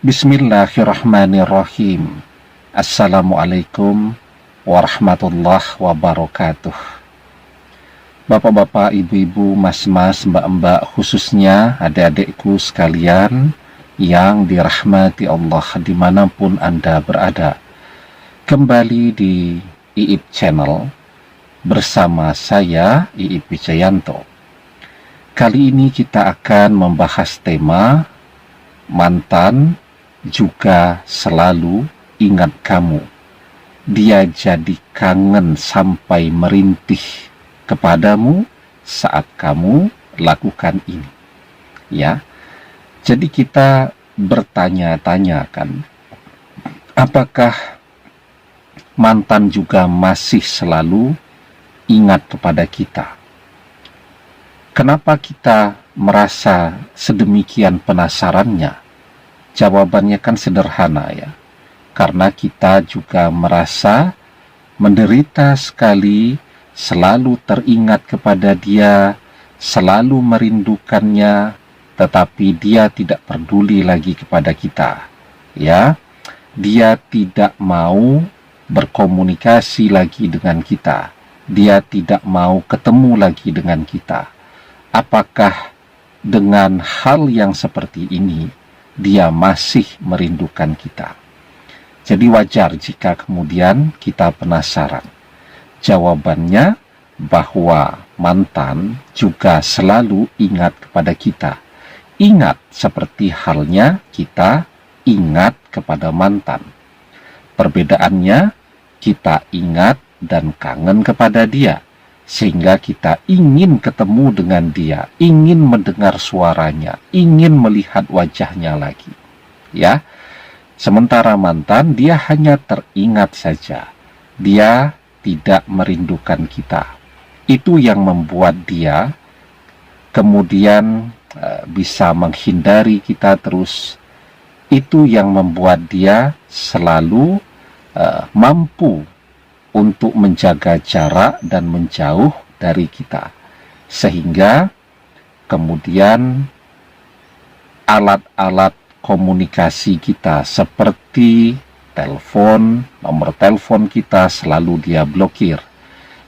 Bismillahirrahmanirrahim. Assalamualaikum warahmatullahi wabarakatuh. Bapak-bapak, ibu-ibu, mas-mas, mbak-mbak, khususnya adik-adikku sekalian yang dirahmati Allah dimanapun Anda berada. Kembali di Iip Channel bersama saya, Iip Wijayanto. Kali ini kita akan membahas tema mantan juga selalu ingat kamu. Dia jadi kangen sampai merintih kepadamu saat kamu lakukan ini. Ya. Jadi kita bertanya-tanya kan, apakah mantan juga masih selalu ingat kepada kita? Kenapa kita merasa sedemikian penasarannya? Jawabannya kan sederhana ya, karena kita juga merasa menderita sekali, selalu teringat kepada dia, selalu merindukannya, tetapi dia tidak peduli lagi kepada kita. Ya, dia tidak mau berkomunikasi lagi dengan kita, dia tidak mau ketemu lagi dengan kita. Apakah dengan hal yang seperti ini dia masih merindukan kita? Jadi wajar jika kemudian kita penasaran. Jawabannya bahwa mantan juga selalu ingat kepada kita. Ingat seperti halnya kita ingat kepada mantan. Perbedaannya, kita ingat dan kangen kepada dia, sehingga kita ingin ketemu dengan dia, ingin mendengar suaranya, ingin melihat wajahnya lagi. Ya, sementara mantan dia hanya teringat saja, dia tidak merindukan kita. Itu yang membuat dia kemudian bisa menghindari kita terus. Itu yang membuat dia selalu mampu untuk menjaga jarak dan menjauh dari kita, sehingga kemudian alat-alat komunikasi kita seperti telepon, nomor telepon kita selalu dia blokir,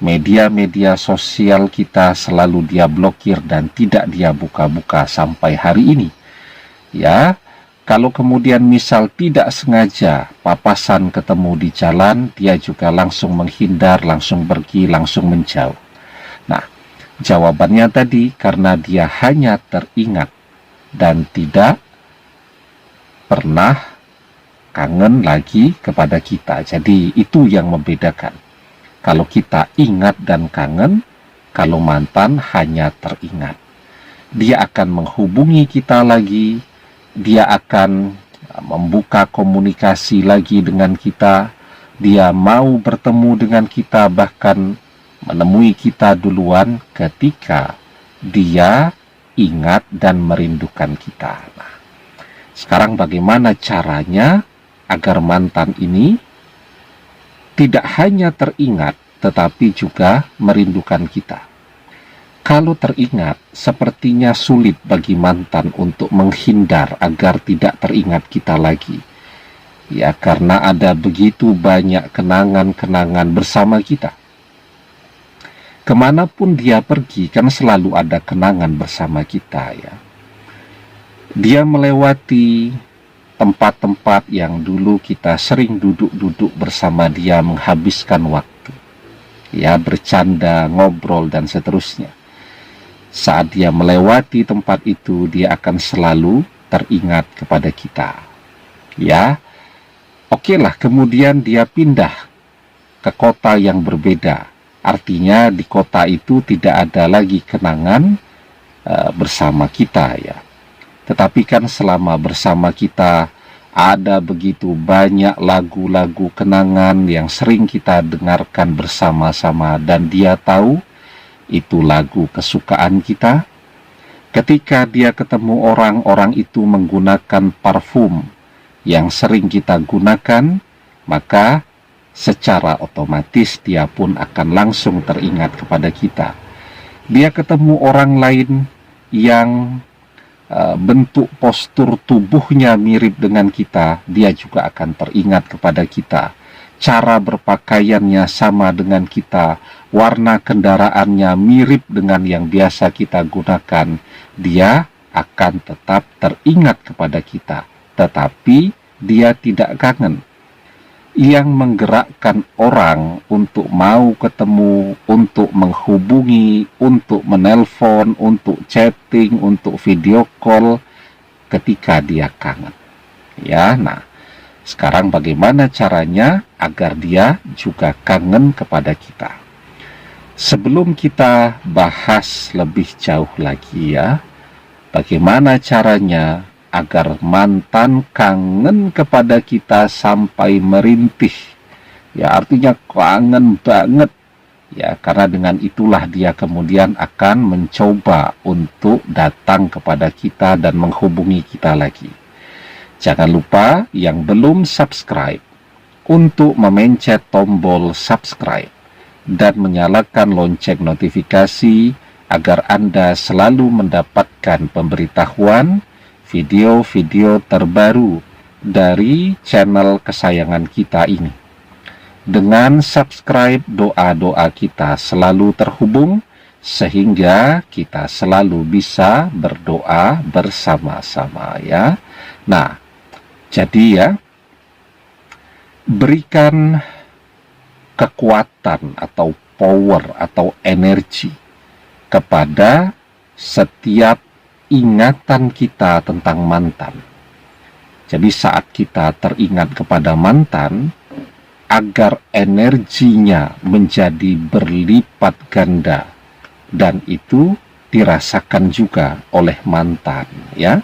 media-media sosial kita selalu dia blokir dan tidak dia buka-buka sampai hari ini. Ya, kalau kemudian misal tidak sengaja papasan ketemu di jalan, dia juga langsung menghindar, langsung pergi, langsung menjauh. Nah, jawabannya tadi karena dia hanya teringat dan tidak pernah kangen lagi kepada kita. Jadi itu yang membedakan. Kalau kita ingat dan kangen, kalau mantan hanya teringat. Dia akan menghubungi kita lagi, dia akan membuka komunikasi lagi dengan kita, dia mau bertemu dengan kita, bahkan menemui kita duluan ketika dia ingat dan merindukan kita. Nah, sekarang bagaimana caranya agar mantan ini tidak hanya teringat tetapi juga merindukan kita? Kalau teringat, sepertinya sulit bagi mantan untuk menghindar agar tidak teringat kita lagi. Ya, karena ada begitu banyak kenangan-kenangan bersama kita. Kemanapun dia pergi, kan selalu ada kenangan bersama kita ya. Dia melewati tempat-tempat yang dulu kita sering duduk-duduk bersama dia menghabiskan waktu. Ya, bercanda, ngobrol, dan seterusnya. Saat dia melewati tempat itu, dia akan selalu teringat kepada kita. Ya, okelah, kemudian dia pindah ke kota yang berbeda. Artinya di kota itu tidak ada lagi kenangan bersama kita ya. Tetapi kan selama bersama kita ada begitu banyak lagu-lagu kenangan yang sering kita dengarkan bersama-sama, dan dia tahu itu lagu kesukaan kita. Ketika dia ketemu orang itu menggunakan parfum yang sering kita gunakan, maka secara otomatis dia pun akan langsung teringat kepada kita. Dia ketemu orang lain yang bentuk postur tubuhnya mirip dengan kita, dia juga akan teringat kepada kita. Cara berpakaiannya sama dengan kita, warna kendaraannya mirip dengan yang biasa kita gunakan, dia akan tetap teringat kepada kita, tetapi dia tidak kangen. Yang menggerakkan orang untuk mau ketemu, untuk menghubungi, untuk menelpon, untuk chatting, untuk video call ketika dia kangen. Ya, nah, sekarang bagaimana caranya agar dia juga kangen kepada kita? Sebelum kita bahas lebih jauh lagi ya, bagaimana caranya agar mantan kangen kepada kita sampai merintih. Ya, artinya kangen banget. Ya, karena dengan itulah dia kemudian akan mencoba untuk datang kepada kita dan menghubungi kita lagi. Jangan lupa yang belum subscribe untuk memencet tombol subscribe dan menyalakan lonceng notifikasi agar Anda selalu mendapatkan pemberitahuan video-video terbaru dari channel kesayangan kita ini. Dengan subscribe, doa-doa kita selalu terhubung sehingga kita selalu bisa berdoa bersama-sama ya. Nah, jadi ya, berikan kekuatan atau power atau energi kepada setiap ingatan kita tentang mantan. Jadi saat kita teringat kepada mantan, agar energinya menjadi berlipat ganda, dan itu dirasakan juga oleh mantan ya.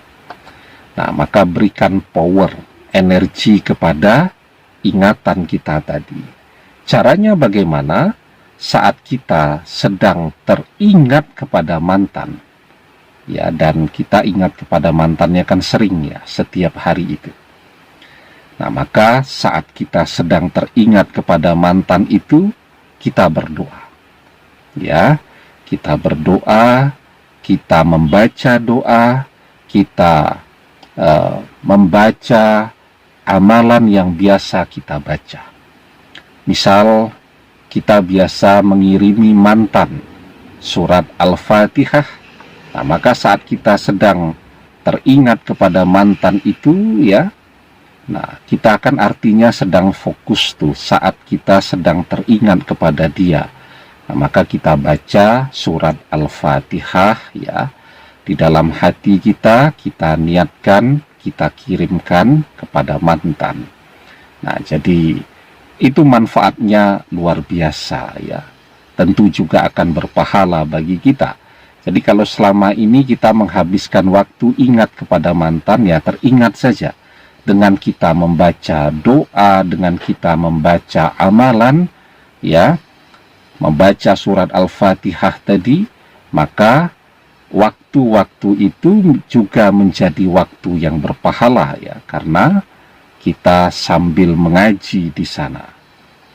Nah, maka berikan power, energi kepada ingatan kita tadi. Caranya bagaimana? Saat kita sedang teringat kepada mantan, ya, dan kita ingat kepada mantannya kan sering ya, setiap hari itu. Nah, maka saat kita sedang teringat kepada mantan itu, kita berdoa. Ya, kita berdoa, kita membaca doa, kita membaca amalan yang biasa kita baca. Misal, kita biasa mengirimi mantan surat Al-Fatihah. Nah, maka saat kita sedang teringat kepada mantan itu ya, nah, kita akan artinya sedang fokus tuh saat kita sedang teringat kepada dia. Nah, maka kita baca surat Al-Fatihah ya. Di dalam hati kita, kita niatkan, kita kirimkan kepada mantan. Nah, jadi itu manfaatnya luar biasa ya. Tentu juga akan berpahala bagi kita. Jadi kalau selama ini kita menghabiskan waktu ingat kepada mantan, ya teringat saja. Dengan kita membaca doa, dengan kita membaca amalan, ya, membaca surat Al-Fatihah tadi, maka waktu-waktu itu juga menjadi waktu yang berpahala ya, karena kita sambil mengaji di sana.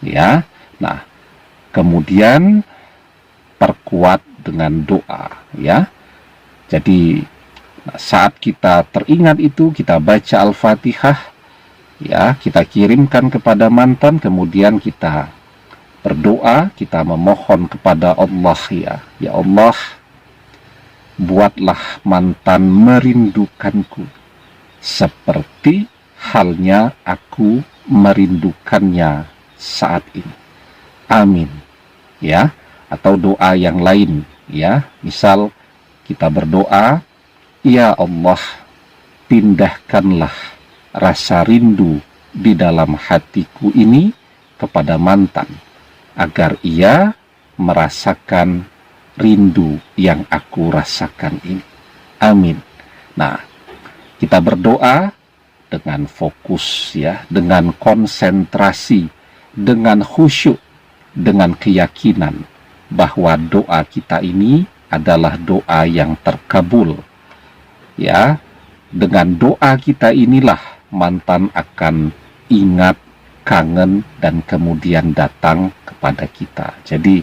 Ya. Nah, kemudian perkuat dengan doa ya. Jadi saat kita teringat itu, kita baca Al-Fatihah ya, kita kirimkan kepada mantan, kemudian kita berdoa, kita memohon kepada Allah ya. Ya Allah, buatlah mantan merindukanku seperti halnya aku merindukannya saat ini. Amin. Ya, atau doa yang lain ya. Misal kita berdoa, ya Allah, pindahkanlah rasa rindu di dalam hatiku ini kepada mantan, agar ia merasakan rindu yang aku rasakan ini. Amin. Nah, kita berdoa dengan fokus ya, dengan konsentrasi, dengan khusyuk, dengan keyakinan bahwa doa kita ini adalah doa yang terkabul. Ya, dengan doa kita inilah mantan akan ingat, kangen, dan kemudian datang kepada kita. Jadi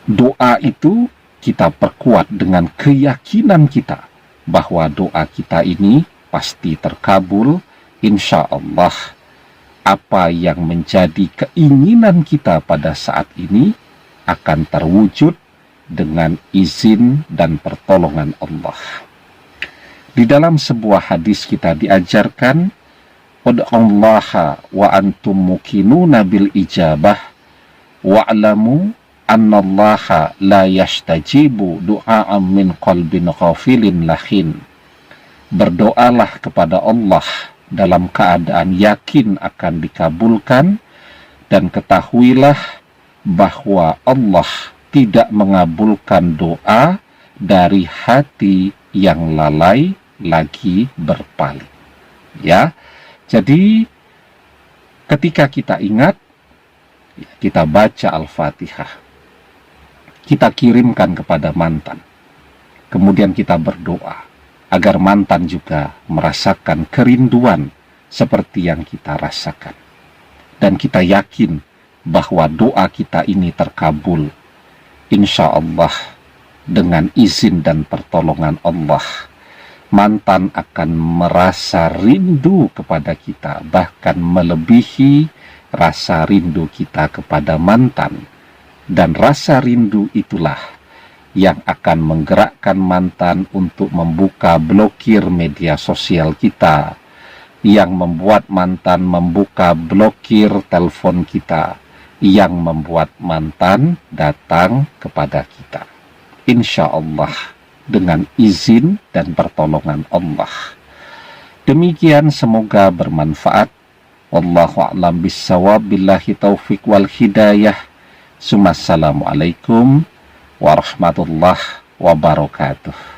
doa itu kita perkuat dengan keyakinan kita bahwa doa kita ini pasti terkabul. Insya Allah, apa yang menjadi keinginan kita pada saat ini akan terwujud dengan izin dan pertolongan Allah. Di dalam sebuah hadis kita diajarkan, ud'ullaha wa antum muqinuna bil ijabah wa'lamu annallaha la yastajibu du'a'an min qalbin ghafilin lahin. Berdoalah kepada Allah dalam keadaan yakin akan dikabulkan, dan ketahuilah bahwa Allah tidak mengabulkan doa dari hati yang lalai lagi berpaling. Ya, jadi ketika kita ingat, kita baca Al-Fatihah, kita kirimkan kepada mantan, kemudian kita berdoa agar mantan juga merasakan kerinduan seperti yang kita rasakan. Dan kita yakin bahwa doa kita ini terkabul, insya Allah, dengan izin dan pertolongan Allah. Mantan akan merasa rindu kepada kita, bahkan melebihi rasa rindu kita kepada mantan. Dan rasa rindu itulah yang akan menggerakkan mantan untuk membuka blokir media sosial kita, yang membuat mantan membuka blokir telepon kita, yang membuat mantan datang kepada kita. Insya Allah, dengan izin dan pertolongan Allah. Demikian, semoga bermanfaat. Wallahu a'lam bissawab, billahi taufiq wal hidayah. Assalamualaikum warahmatullahi wabarakatuh.